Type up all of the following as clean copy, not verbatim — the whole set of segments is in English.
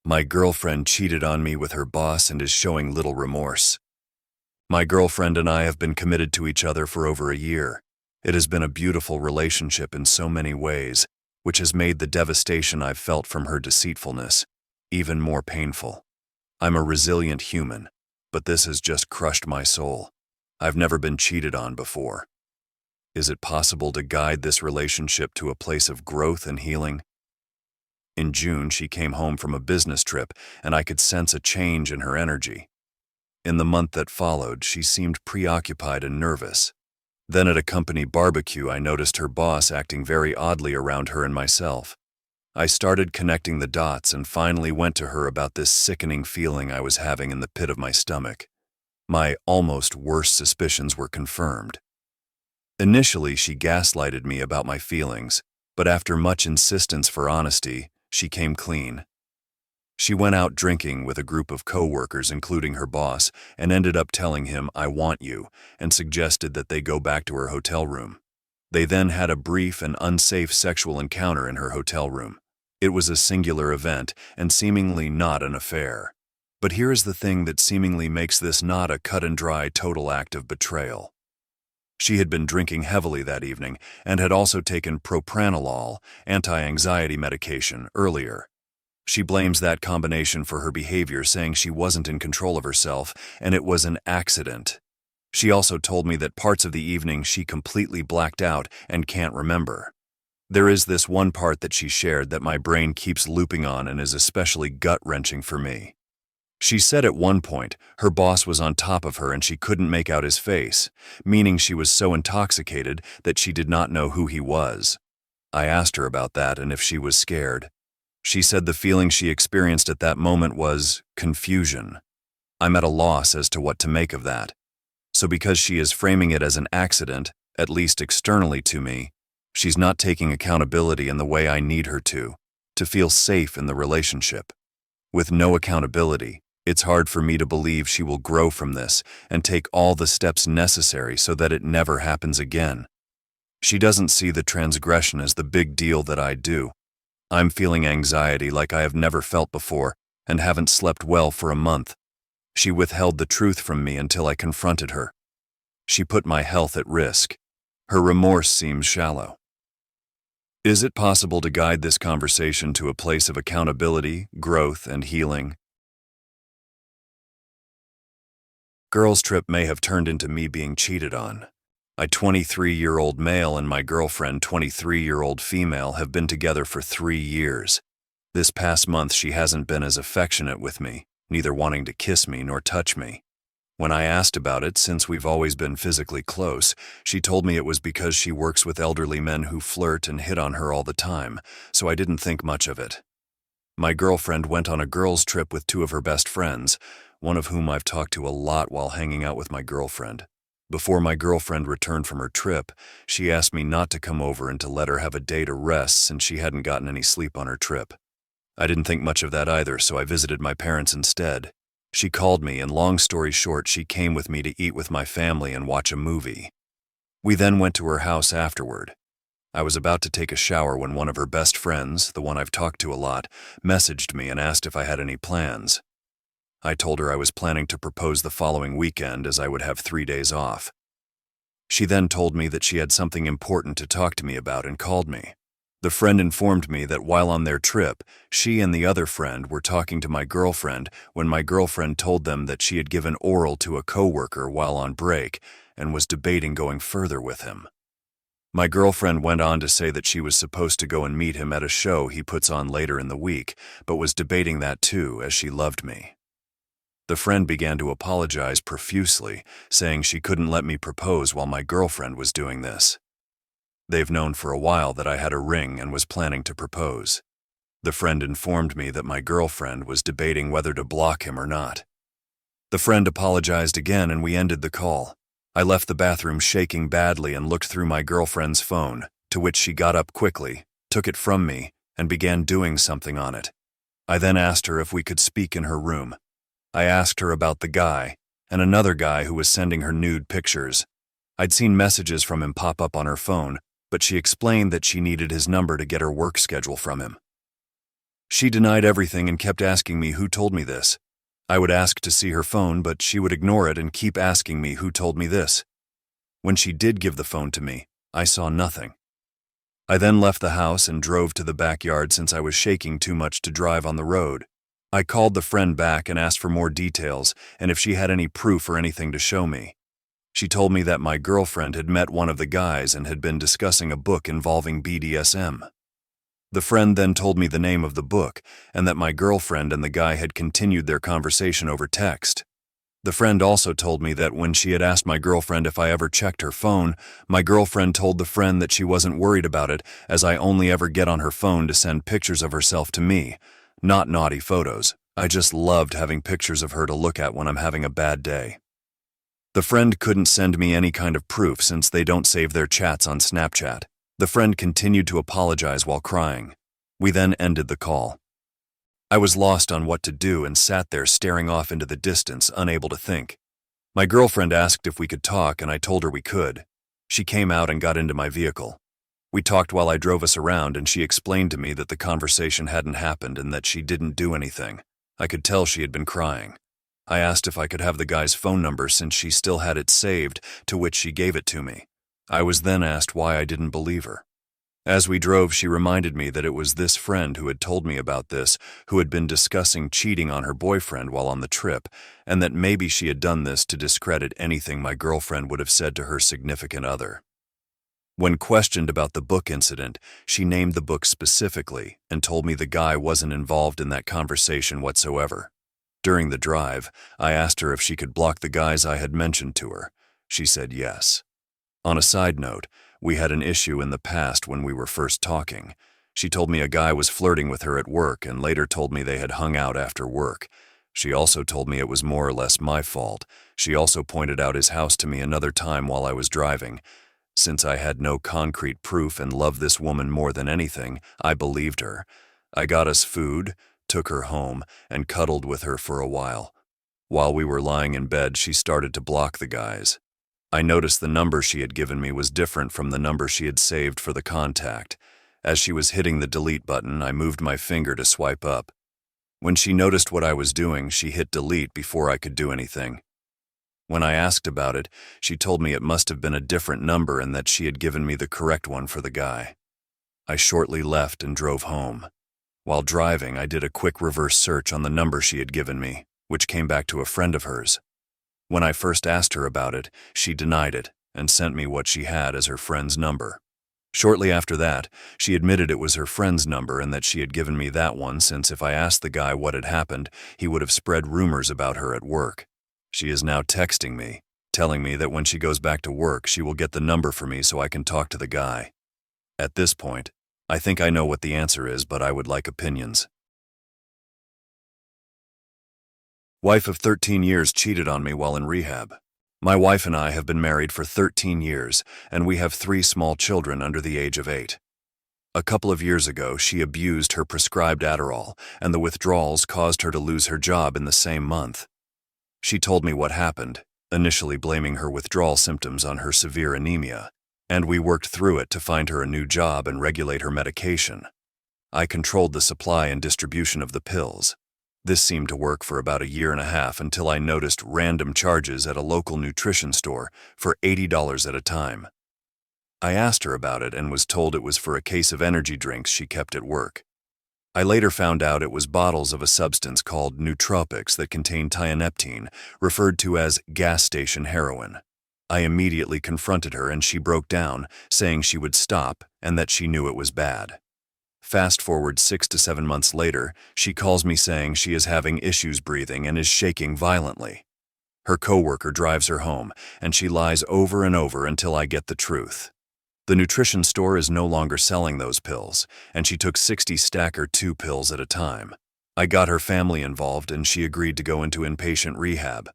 My girlfriend cheated on me with her boss and is showing little remorse. My girlfriend and I have been committed to each other for over a year. It has been a beautiful relationship in so many ways, which has made the devastation I've felt from her deceitfulness even more painful. I'm a resilient human, but this has just crushed my soul. I've never been cheated on before. Is it possible to guide this relationship to a place of growth and healing? In June, she came home from a business trip, and I could sense a change in her energy. In the month that followed, she seemed preoccupied and nervous. Then at a company barbecue, I noticed her boss acting very oddly around her and myself. I started connecting the dots and finally went to her about this sickening feeling I was having in the pit of my stomach. My almost worst suspicions were confirmed. Initially, she gaslighted me about my feelings, but after much insistence for honesty, she came clean. She went out drinking with a group of co-workers, including her boss, and ended up telling him, "I want you," and suggested that they go back to her hotel room. They then had a brief and unsafe sexual encounter in her hotel room. It was a singular event and seemingly not an affair. But here is the thing that seemingly makes this not a cut-and-dry total act of betrayal. She had been drinking heavily that evening and had also taken propranolol, anti-anxiety medication, earlier. She blames that combination for her behavior, saying she wasn't in control of herself and it was an accident. She also told me that parts of the evening she completely blacked out and can't remember. There is this one part that she shared that my brain keeps looping on and is especially gut-wrenching for me. She said at one point her boss was on top of her and she couldn't make out his face, meaning she was so intoxicated that she did not know who he was. I asked her about that and if she was scared. She said the feeling she experienced at that moment was confusion. I'm at a loss as to what to make of that. So because she is framing it as an accident, at least externally to me, she's not taking accountability in the way I need her to feel safe in the relationship. With no accountability, it's hard for me to believe she will grow from this and take all the steps necessary so that it never happens again. She doesn't see the transgression as the big deal that I do. I'm feeling anxiety like I have never felt before and haven't slept well for a month. She withheld the truth from me until I confronted her. She put my health at risk. Her remorse seems shallow. Is it possible to guide this conversation to a place of accountability, growth, and healing? Girls' trip may have turned into me being cheated on. A 23-year-old male and my girlfriend, 23-year-old female, have been together for 3 years. This past month she hasn't been as affectionate with me, neither wanting to kiss me nor touch me. When I asked about it, since we've always been physically close, she told me it was because she works with elderly men who flirt and hit on her all the time, so I didn't think much of it. My girlfriend went on a girls' trip with 2 of her best friends, one of whom I've talked to a lot while hanging out with my girlfriend. Before my girlfriend returned from her trip, she asked me not to come over and to let her have a day to rest since she hadn't gotten any sleep on her trip. I didn't think much of that either, so I visited my parents instead. She called me, and long story short, she came with me to eat with my family and watch a movie. We then went to her house afterward. I was about to take a shower when one of her best friends, the one I've talked to a lot, messaged me and asked if I had any plans. I told her I was planning to propose the following weekend as I would have 3 days off. She then told me that she had something important to talk to me about and called me. The friend informed me that while on their trip, she and the other friend were talking to my girlfriend when my girlfriend told them that she had given oral to a coworker while on break and was debating going further with him. My girlfriend went on to say that she was supposed to go and meet him at a show he puts on later in the week, but was debating that too as she loved me. The friend began to apologize profusely, saying she couldn't let me propose while my girlfriend was doing this. They've known for a while that I had a ring and was planning to propose. The friend informed me that my girlfriend was debating whether to block him or not. The friend apologized again and we ended the call. I left the bathroom shaking badly and looked through my girlfriend's phone, to which she got up quickly, took it from me, and began doing something on it. I then asked her if we could speak in her room. I asked her about the guy, and another guy who was sending her nude pictures. I'd seen messages from him pop up on her phone, but she explained that she needed his number to get her work schedule from him. She denied everything and kept asking me who told me this. I would ask to see her phone, but she would ignore it and keep asking me who told me this. When she did give the phone to me, I saw nothing. I then left the house and drove to the backyard since I was shaking too much to drive on the road. I called the friend back and asked for more details and if she had any proof or anything to show me. She told me that my girlfriend had met one of the guys and had been discussing a book involving BDSM. The friend then told me the name of the book and that my girlfriend and the guy had continued their conversation over text. The friend also told me that when she had asked my girlfriend if I ever checked her phone, my girlfriend told the friend that she wasn't worried about it as I only ever get on her phone to send pictures of herself to me, not naughty photos. I just loved having pictures of her to look at when I'm having a bad day. The friend couldn't send me any kind of proof since they don't save their chats on Snapchat. The friend continued to apologize while crying. We then ended the call. I was lost on what to do and sat there staring off into the distance, unable to think. My girlfriend asked if we could talk and I told her we could. She came out and got into my vehicle. We talked while I drove us around and she explained to me that the conversation hadn't happened and that she didn't do anything. I could tell she had been crying. I asked if I could have the guy's phone number since she still had it saved, to which she gave it to me. I was then asked why I didn't believe her. As we drove, she reminded me that it was this friend who had told me about this, who had been discussing cheating on her boyfriend while on the trip, and that maybe she had done this to discredit anything my girlfriend would have said to her significant other. When questioned about the book incident, she named the book specifically and told me the guy wasn't involved in that conversation whatsoever. During the drive, I asked her if she could block the guys I had mentioned to her. She said yes. On a side note, we had an issue in the past when we were first talking. She told me a guy was flirting with her at work and later told me they had hung out after work. She also told me it was more or less my fault. She also pointed out his house to me another time while I was driving. Since I had no concrete proof and loved this woman more than anything, I believed her. I got us food, took her home, and cuddled with her for a while. While we were lying in bed, she started to block the guys. I noticed the number she had given me was different from the number she had saved for the contact. As she was hitting the delete button, I moved my finger to swipe up. When she noticed what I was doing, she hit delete before I could do anything. When I asked about it, she told me it must have been a different number and that she had given me the correct one for the guy. I shortly left and drove home. While driving, I did a quick reverse search on the number she had given me, which came back to a friend of hers. When I first asked her about it, she denied it and sent me what she had as her friend's number. Shortly after that, she admitted it was her friend's number and that she had given me that one since if I asked the guy what had happened, he would have spread rumors about her at work. She is now texting me, telling me that when she goes back to work, she will get the number for me so I can talk to the guy. At this point, I think I know what the answer is, but I would like opinions. Wife of 13 years cheated on me while in rehab. My wife and I have been married for 13 years, and we have 3 small children under the age of 8. A couple of years ago, she abused her prescribed Adderall, and the withdrawals caused her to lose her job in the same month. She told me what happened, initially blaming her withdrawal symptoms on her severe anemia, and we worked through it to find her a new job and regulate her medication. I controlled the supply and distribution of the pills. This seemed to work for about a year and a half until I noticed random charges at a local nutrition store for $80 at a time. I asked her about it and was told it was for a case of energy drinks she kept at work. I later found out it was bottles of a substance called nootropics that contain tianeptine, referred to as gas station heroin. I immediately confronted her and she broke down, saying she would stop and that she knew it was bad. Fast forward 6 to 7 months later, she calls me saying she is having issues breathing and is shaking violently. Her coworker drives her home, and she lies over and over until I get the truth. The nutrition store is no longer selling those pills, and she took 60 stacker 2 pills at a time. I got her family involved and she agreed to go into inpatient rehab.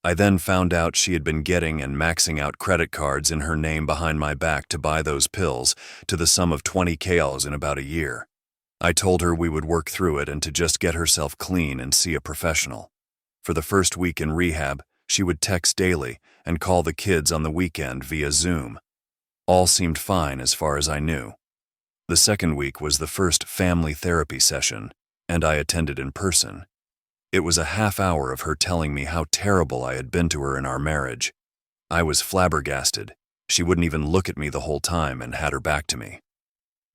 I then found out she had been getting and maxing out credit cards in her name behind my back to buy those pills to the sum of 20 KLs in about a year. I told her we would work through it and to just get herself clean and see a professional. For the first week in rehab, she would text daily and call the kids on the weekend via Zoom. All seemed fine as far as I knew. The second week was the first family therapy session. and I attended in person. It was a half hour of her telling me how terrible I had been to her in our marriage. I was flabbergasted. She wouldn't even look at me the whole time and had her back to me.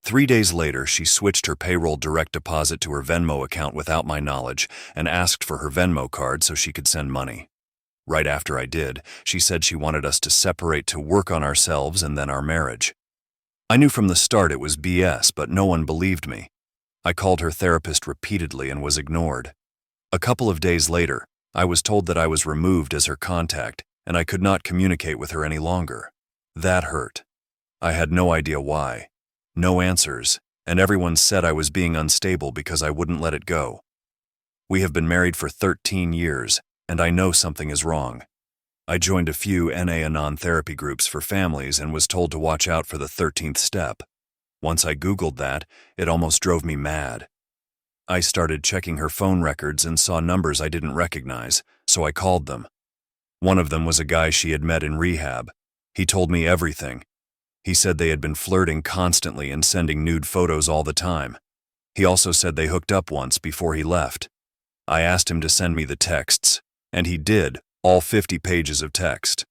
3 days later, she switched her payroll direct deposit to her Venmo account without my knowledge and asked for her Venmo card so she could send money. Right after I did, she said she wanted us to separate to work on ourselves and then our marriage. I knew from the start it was BS, but no one believed me. I called her therapist repeatedly and was ignored. A couple of days later, I was told that I was removed as her contact and I could not communicate with her any longer. That hurt. I had no idea why. No answers, and everyone said I was being unstable because I wouldn't let it go. We have been married for 13 years, and I know something is wrong. I joined a few NA-Anon therapy groups for families and was told to watch out for the 13th step. Once I Googled that, it almost drove me mad. I started checking her phone records and saw numbers I didn't recognize, so I called them. One of them was a guy she had met in rehab. He told me everything. He said they had been flirting constantly and sending nude photos all the time. He also said they hooked up once before he left. I asked him to send me the texts, and he did, all 50 pages of text.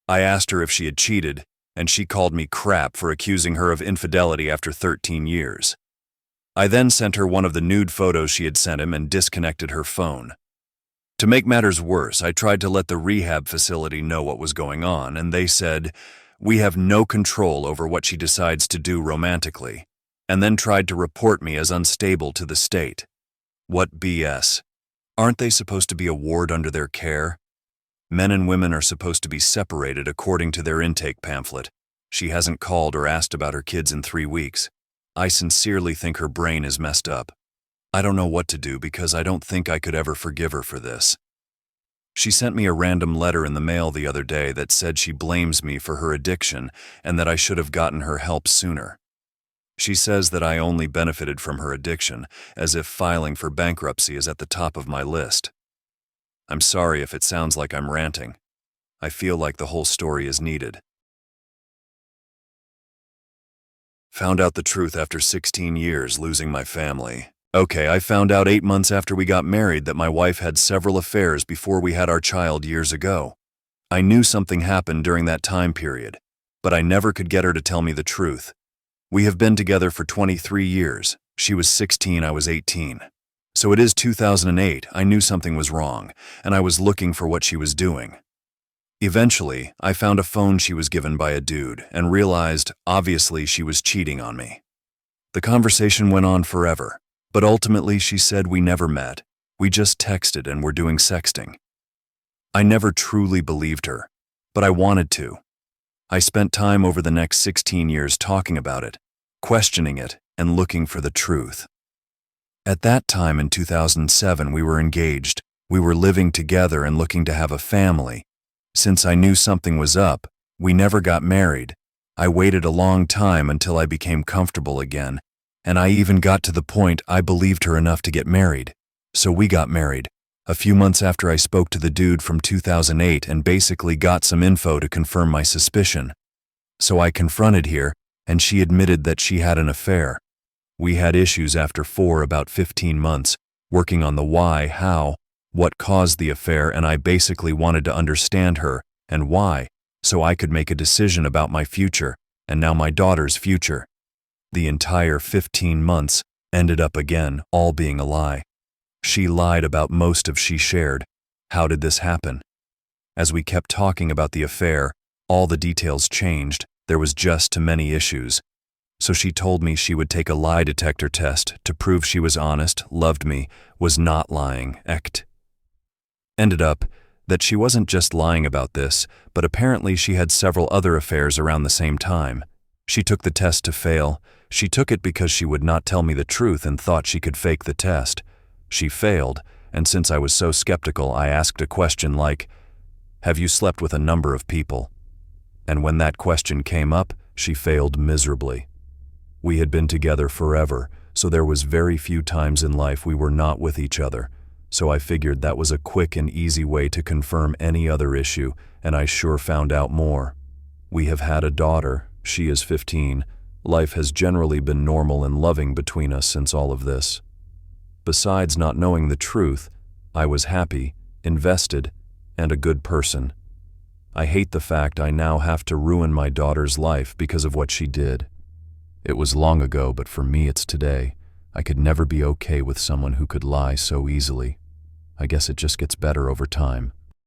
I asked her if she had cheated, and she called me crap for accusing her of infidelity after 13 years. I then sent her one of the nude photos she had sent him and disconnected her phone. To make matters worse, I tried to let the rehab facility know what was going on, and they said, "We have no control over what she decides to do romantically," and then tried to report me as unstable to the state. What BS. Aren't they supposed to be a ward under their care? Men and women are supposed to be separated according to their intake pamphlet. She hasn't called or asked about her kids in 3 weeks. I sincerely think her brain is messed up. I don't know what to do because I don't think I could ever forgive her for this. She sent me a random letter in the mail the other day that said she blames me for her addiction and that I should have gotten her help sooner. She says that I only benefited from her addiction, as if filing for bankruptcy is at the top of my list. I'm sorry if it sounds like I'm ranting. I feel like the whole story is needed. Found out the truth after 16 years losing my family. Okay, I found out 8 months after we got married that my wife had several affairs before we had our child years ago. I knew something happened during that time period, but I never could get her to tell me the truth. We have been together for 23 years. She was 16, I was 18. So it is 2008, I knew something was wrong, and I was looking for what she was doing. Eventually, I found a phone she was given by a dude and realized, obviously, she was cheating on me. The conversation went on forever. But ultimately, she said we never met. We just texted and were doing sexting. I never truly believed her, but I wanted to. I spent time over the next 16 years talking about it, questioning it, and looking for the truth. At that time in 2007, we were engaged. We were living together and looking to have a family. Since I knew something was up, we never got married. I waited a long time until I became comfortable again. And I even got to the point I believed her enough to get married. So we got married, a few months after I spoke to the dude from 2008 and basically got some info to confirm my suspicion. So I confronted her, and she admitted that she had an affair. We had issues after about 15 months, working on the why, how, what caused the affair, and I basically wanted to understand her and why, so I could make a decision about my future, and now my daughter's future. The entire 15 months ended up again all being a lie. She lied about most of she shared. How did this happen? As we kept talking about the affair, all the details changed. There was just too many issues. So she told me she would take a lie detector test to prove she was honest, loved me, was not lying, echt. Ended up that she wasn't just lying about this, but apparently she had several other affairs around the same time. She took the test to fail. She took it because she would not tell me the truth and thought she could fake the test. She failed, and since I was so skeptical, I asked a question like, "Have you slept with a number of people?" And when that question came up, she failed miserably. We had been together forever, so there was very few times in life we were not with each other. So I figured that was a quick and easy way to confirm any other issue, and I sure found out more. We have had a daughter. She is 15. Life has generally been normal and loving between us since all of this. Besides not knowing the truth, I was happy, invested, and a good person. I hate the fact I now have to ruin my daughter's life because of what she did. It was long ago, but for me it's today. I could never be okay with someone who could lie so easily. I guess it just gets better over time.